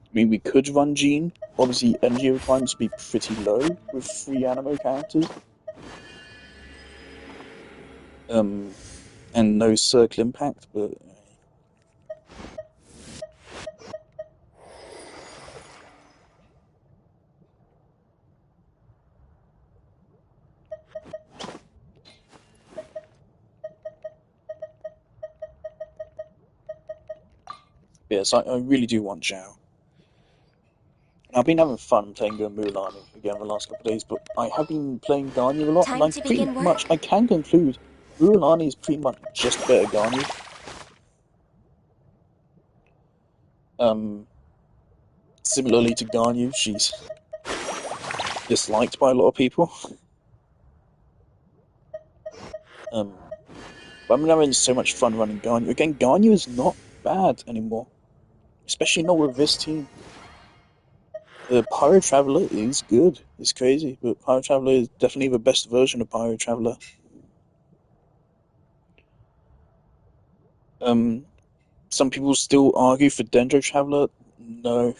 Speaker 4: I mean, we could run Jean. Obviously, energy requirements would be pretty low with 3 Animo characters. And no circle impact, but... Yes, I really do want Zhao. I've been having fun playing Mulan again the last couple of days, but I have been playing Garnier a lot, and I'm pretty much, I can conclude, Mulan is pretty much just better Garnier. Similarly to Garnier, she's disliked by a lot of people. But I'm having so much fun running Garnier. Again, Garnier is not bad anymore, especially not with this team. Pyro Traveler is good. It's crazy, but Pyro Traveler is definitely the best version of Pyro Traveler. Some people still argue for Dendro Traveler. No.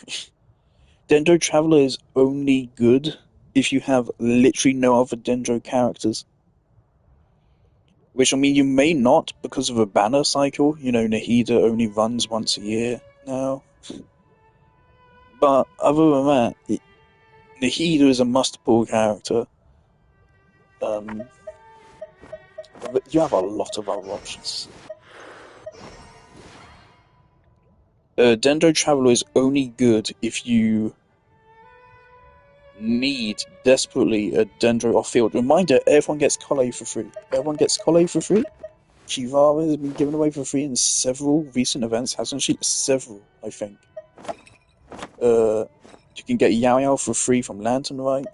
Speaker 4: Dendro Traveler is only good if you have literally no other Dendro characters. Which, I mean, you may not because of a banner cycle. You know, Nahida only runs once a year now. But other than that, Nahida is a must-pull character. But you have a lot of other options. Dendro Traveler is only good if you need desperately a Dendro off-field. Reminder, everyone gets Collei for free. Everyone gets Collei for free. Chivara has been given away for free in several recent events, hasn't she? Several, I think. You can get Yao Yao for free from Lantern Rite.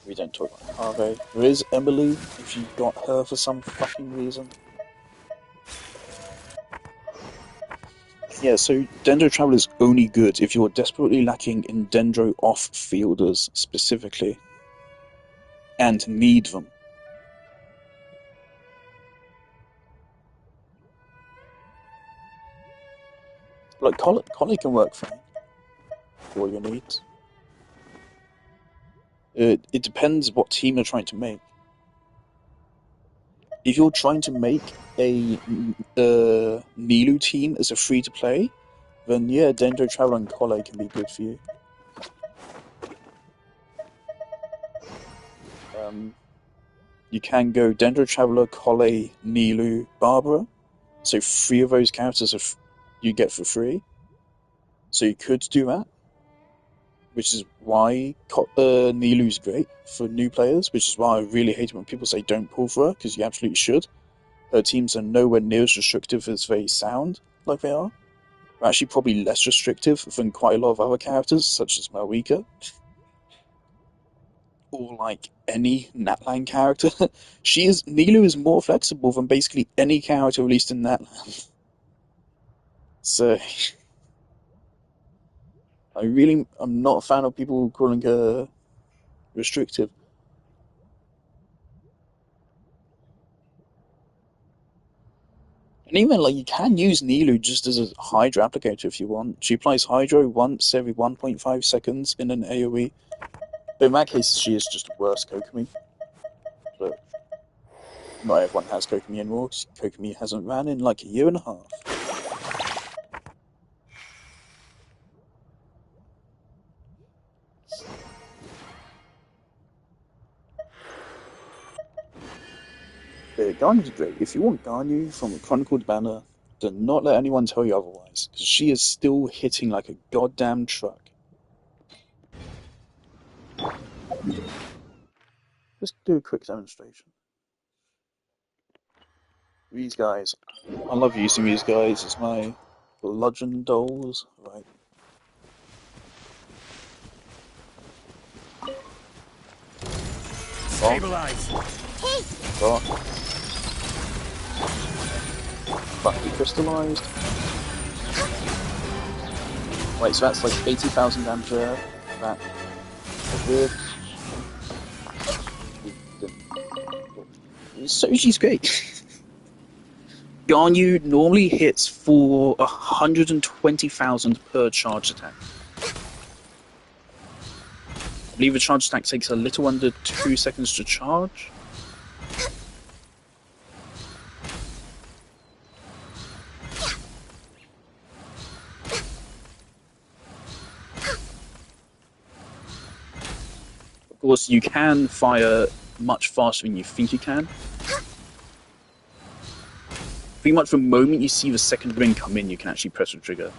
Speaker 4: We don't talk about Harvey. There is Emily, if you got her for some fucking reason. Yeah, so Dendro Traveler is only good if you're desperately lacking in Dendro off-fielders, specifically. And need them. Like, Collei can work fine for all your needs. It depends what team you're trying to make. If you're trying to make a Nilou team as a free-to-play, then yeah, Dendro Traveler and Collei can be good for you. You can go Dendro Traveler, Collei, Nilou, Barbara. So 3 of those characters you get for free. So you could do that. Which is why Nilou's great for new players, which is why I really hate it when people say don't pull for her, because you absolutely should. Her teams are nowhere near as restrictive as they sound like they are. They're actually probably less restrictive than quite a lot of other characters, such as Malwika. Or like any Natlan character. Nilou is more flexible than basically any character released in Natlan. So I'm not a fan of people calling her restrictive. And even, like, you can use Nilou just as a Hydra applicator if you want. She applies Hydro once every 1.5 seconds in an AoE. But in that case, she is just worse Kokomi. But not everyone has Kokomi anymore, because Kokomi hasn't ran in like a year and a half. Garnu's great. If you want Garnu from a Chronicled banner, do not let anyone tell you otherwise, because she is still hitting like a goddamn truck. Let's do a quick demonstration. These guys. I love using these guys as my bludgeon dolls. Right.
Speaker 3: Stabilize.
Speaker 4: Rock. Fucking crystallized. Wait, so that's like 80,000 damage there. That. Weird. So she's great. Garnu normally hits for 120,000 per charge attack. I believe the charge attack takes a little under 2 seconds to charge. Of course, you can fire much faster than you think you can. Pretty much the moment you see the second ring come in, you can actually press the trigger.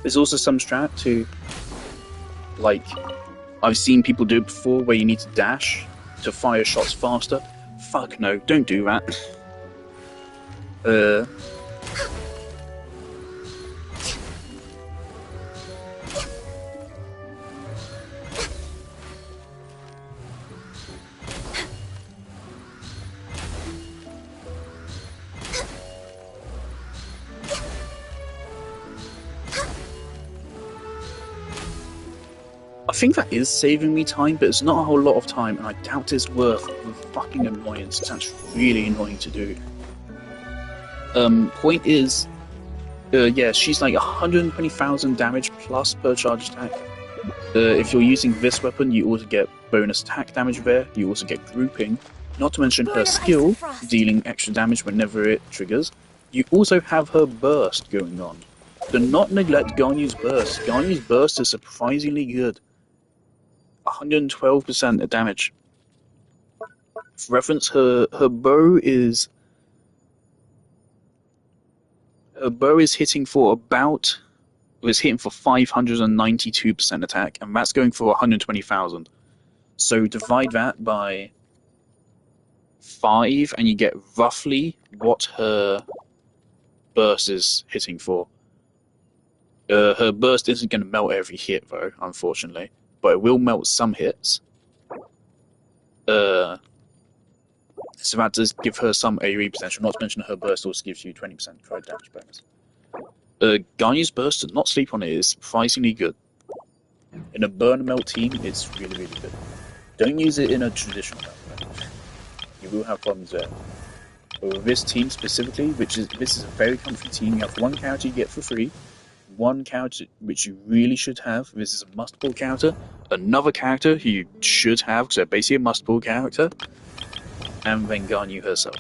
Speaker 4: There's also some strat to, like, I've seen people do it before where you need to dash to fire shots faster. Fuck no, don't do that. I think that is saving me time, but it's not a whole lot of time, and I doubt it's worth the fucking annoyance. That's really annoying to do. Point is, yeah, she's like 120,000 damage plus per charge attack. If you're using this weapon, you also get bonus attack damage there. You also get grouping. Not to mention her skill, dealing extra damage whenever it triggers. You also have her burst going on. Do not neglect Ganyu's burst. Ganyu's burst is surprisingly good. 112% of damage. For reference, her bow is hitting for about. Was hitting for 592% attack, and that's going for 120,000. So divide that by 5, and you get roughly what her burst is hitting for. Her burst isn't going to melt every hit, though, unfortunately, but it will melt some hits. So that does give her some AoE potential. Not to mention her burst also gives you 20% cryo damage bonus. Ganyu's burst, to not sleep on it, is surprisingly good. In a burn melt team, it's really, really good. Don't use it in a traditional melt. You will have problems there. But with this team specifically, this is a very comfy team. You have one character you get for free, one character which you really should have. This is a must-pull character. Another character who you should have, because they're basically a must-pull character, and then Ganyu herself.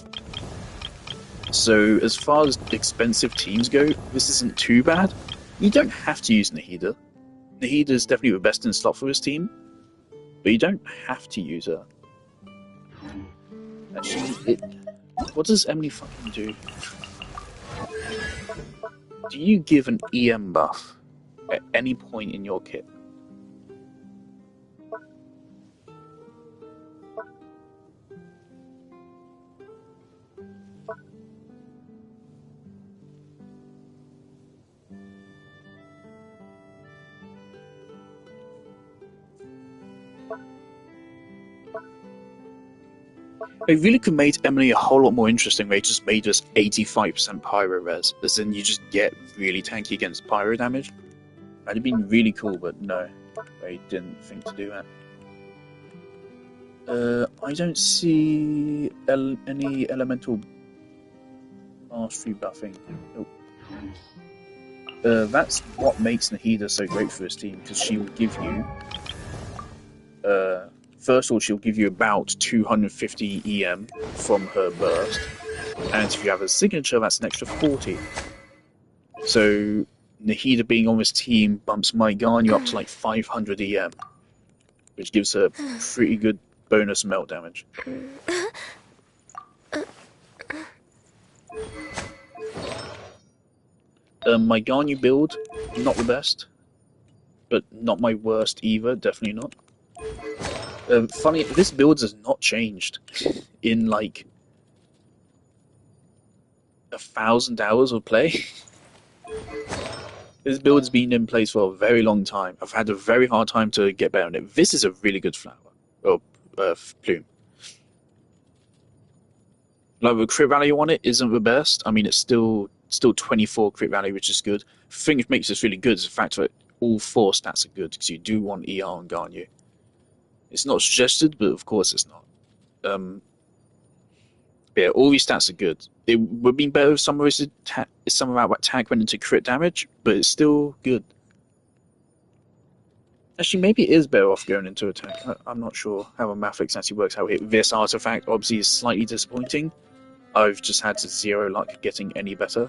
Speaker 4: So, as far as expensive teams go, this isn't too bad. You don't have to use Nahida. Nahida is definitely the best in slot for this team, but you don't have to use her. Actually, what does Emily fucking do? Do you give an EM buff at any point in your kit? They really could make Emily a whole lot more interesting. They just made us 85% pyro res, as in you just get really tanky against pyro damage. That'd have been really cool, but no, they didn't think to do that. I don't see any elemental mastery buffing. Nope. That's what makes Nahida so great for this team, because she will give you first of all, she'll give you about 250 EM from her burst, and if you have a signature, that's an extra 40. So Nahida being on this team bumps my Ganyu up to like 500 EM, which gives her pretty good bonus melt damage. My Ganyu build, not the best, but not my worst either, definitely not. Funny, this build has not changed in like 1,000 hours of play. This build's been in place for a very long time. I've had a very hard time to get better on it. This is a really good flower, or plume. Like the crit value on it isn't the best. I mean, it's still 24 crit value, which is good. The thing that makes this really good is the fact that all 4 stats are good, because you do want ER on Ganyu. It's not suggested, but of course it's not. Yeah, all these stats are good. It would be better if some of our attack went into crit damage, but it's still good. Actually, maybe it is better off going into attack. I'm not sure how a Mathix actually works out here. This artifact obviously is slightly disappointing. I've just had zero luck getting any better.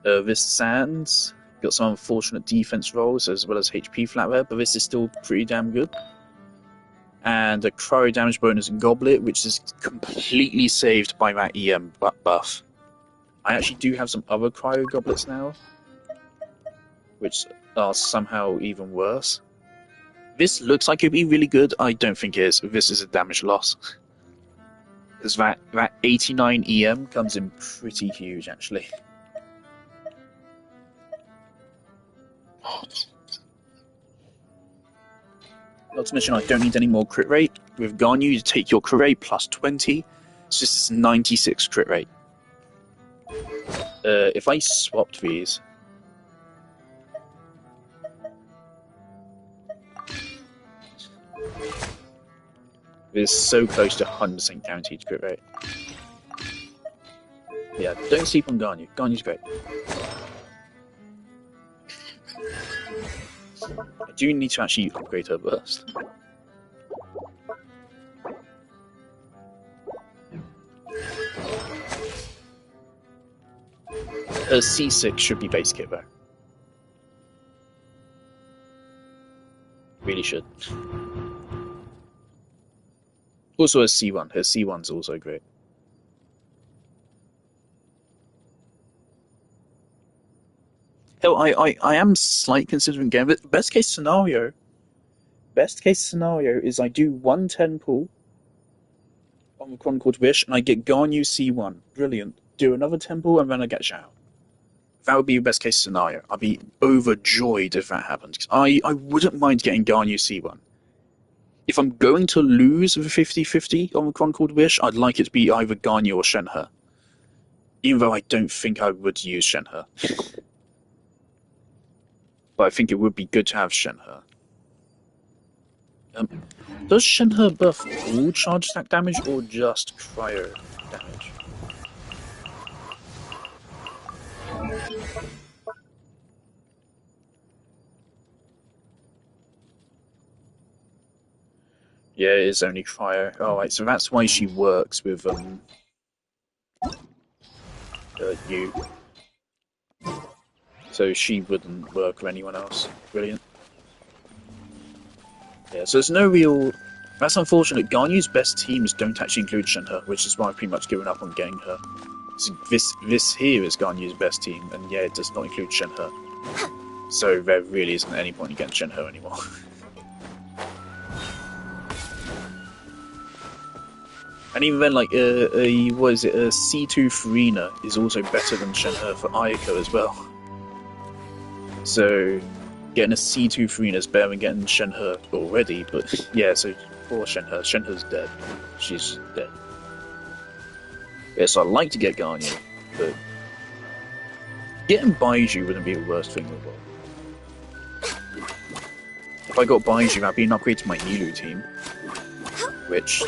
Speaker 4: This Sands got some unfortunate defense rolls as well as HP flat there, but this is still pretty damn good. And a cryo damage bonus Goblet, which is completely saved by that EM buff. I actually do have some other cryo goblets now, which are somehow even worse. This looks like it'd be really good. I don't think it is. This is a damage loss. Because that 89 EM comes in pretty huge, actually. Not to mention, I don't need any more crit rate. With Ganyu, you take your crit rate plus 20. It's just 96 crit rate. If I swapped these, It's so close to 100% guaranteed crit rate. Yeah, don't sleep on Garnier. Garnier's great. I do need to actually upgrade her burst. Her C6 should be base kit though. Really should. Also her C1. Her C1's also great. Hell, I am slightly considering getting it. Best case scenario is I do 110 pull on the Chronicled Wish and I get Garnu C1. Brilliant. Do another 10 pull and then I get Zhao. That would be the best case scenario. I'd be overjoyed if that happens. I wouldn't mind getting Garnu C1. If I'm going to lose the 50-50 on the Chronicled Wish, I'd like it to be either Garnu or Shenhe. Even though I don't think I would use Shenhe. But I think it would be good to have Shenhe. Does Shenhe buff all charge attack damage or just cryo damage? Yeah, it is only cryo. Alright, so that's why she works with you. So she wouldn't work with anyone else. Brilliant. Yeah, so there's no real... That's unfortunate. Garnu's best teams don't actually include Shenhe, which is why I've pretty much given up on getting her. So this here is Garnu's best team, and yeah, it does not include Shenhe. So there really isn't any point in getting Shenhe anymore. And even then, like, what is it, C2 Farina is also better than Shenhe for Ayako as well. So, getting a C2 Farina is better than getting Shenhe already, but yeah, so poor Shenhe. Shenhe's dead. She's dead. Yeah, so I'd like to get Garnier, but getting Baiju wouldn't be the worst thing in the world. If I got Baiju, that'd be an upgrade to my Nilu team, which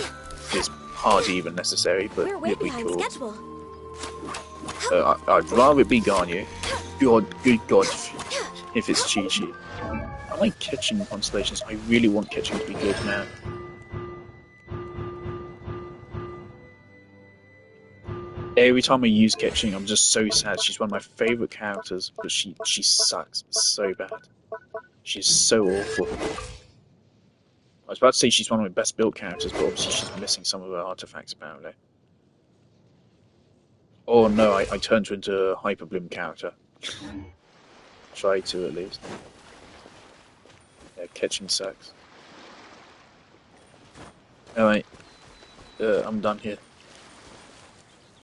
Speaker 4: is hardly even necessary, but it'd be cool. I'd rather it be Garnier. Good God, if it's Chi-Chi. I like catching constellations. I really want catching to be good, man. Every time I use catching, I'm just so sad. She's one of my favourite characters, but she sucks so bad. She's so awful. I was about to say she's one of my best built characters, but obviously she's missing some of her artifacts apparently. Oh no, I turned her into a Hyper Bloom character. Try to at least. Yeah, catching sucks. Alright, I'm done here.